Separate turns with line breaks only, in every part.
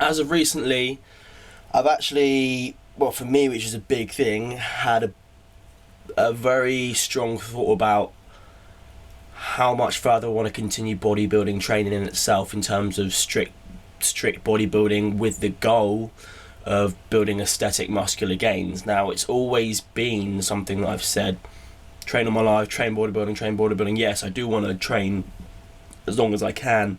as of recently, I've actually, well, for me, which is a big thing, had a very strong thought about how much further I want to continue bodybuilding training in itself in terms of strict bodybuilding with the goal of building aesthetic muscular gains. Now, it's always been something that I've said, train all my life, train bodybuilding. Yes, I do want to train as long as I can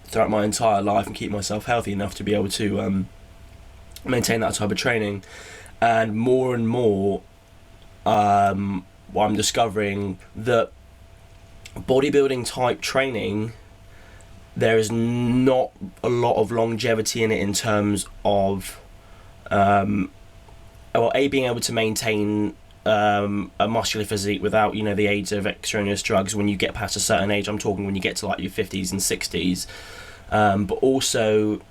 throughout my entire life and keep myself healthy enough to be able to maintain that type of training. And more I'm discovering that bodybuilding type training, there is not a lot of longevity in it in terms of being able to maintain a muscular physique without, the aids of extraneous drugs when you get past a certain age. I'm talking when you get to like your 50s and 60s, but also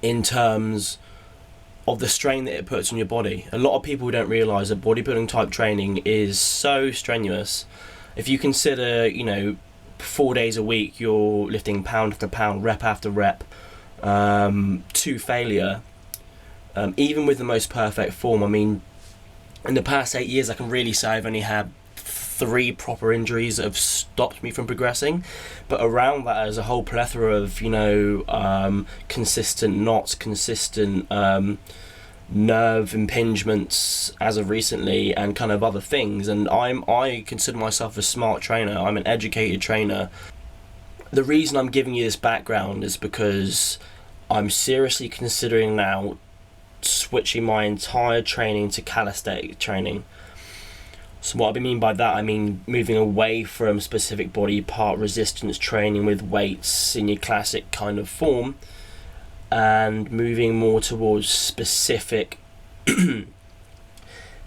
in terms of the strain that it puts on your body. A lot of people don't realise that bodybuilding type training is so strenuous. If you consider, 4 days a week you're lifting pound after pound, rep after rep, to failure, even with the most perfect form. I mean, in the past 8 years I can really say I've only had 3 proper injuries that have stopped me from progressing, but around that there's a whole plethora of consistent knots, consistent nerve impingements as of recently, and kind of other things. And I consider myself a smart trainer. I'm an educated trainer. The reason I'm giving you this background is because I'm seriously considering now switching my entire training to calisthenic training. So what I mean by that, I mean moving away from specific body part resistance training with weights in your classic kind of form, and moving more towards specific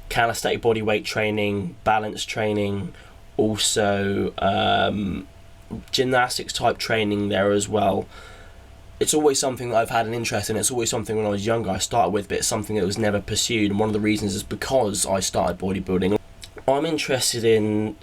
calisthenic body weight training, balance training, also gymnastics type training there as well. It's always something that I've had an interest in. It's always something when I was younger I started with, but it's something that was never pursued, and one of the reasons is because I started bodybuilding. I'm interested in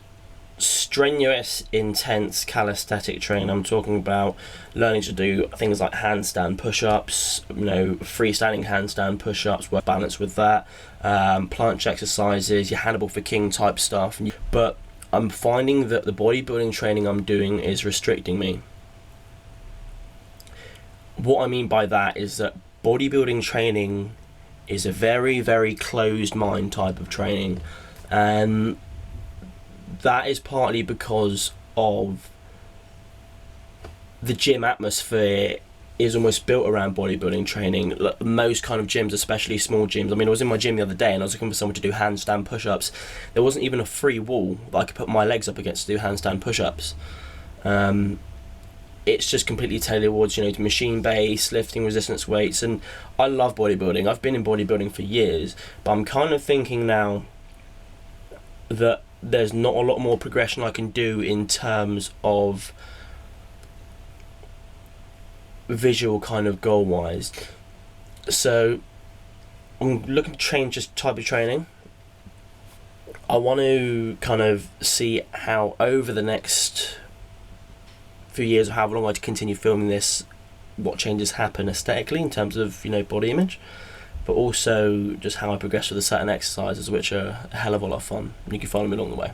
strenuous, intense calisthenic training. I'm talking about learning to do things like handstand push-ups, freestanding handstand push-ups, work balance with that, planche exercises, your Hannibal for King type stuff. But I'm finding that the bodybuilding training I'm doing is restricting me. What I mean by that is that bodybuilding training is a very, very closed mind type of training, and that is partly because of the gym atmosphere is almost built around bodybuilding training. Most kind of gyms, especially small gyms. I mean, I was in my gym the other day and I was looking for someone to do handstand push-ups. There wasn't even a free wall that I could put my legs up against to do handstand push-ups. It's just completely tailored towards, to machine-based, lifting resistance weights. And I love bodybuilding. I've been in bodybuilding for years, but I'm kind of thinking now that there's not a lot more progression I can do in terms of visual kind of goal wise. So I'm looking to change this type of training. I want to kind of see how over the next few years, or however long I continue filming this, what changes happen aesthetically in terms of body image, but also just how I progress with the certain exercises, which are a hell of a lot of fun, and you can follow me along the way.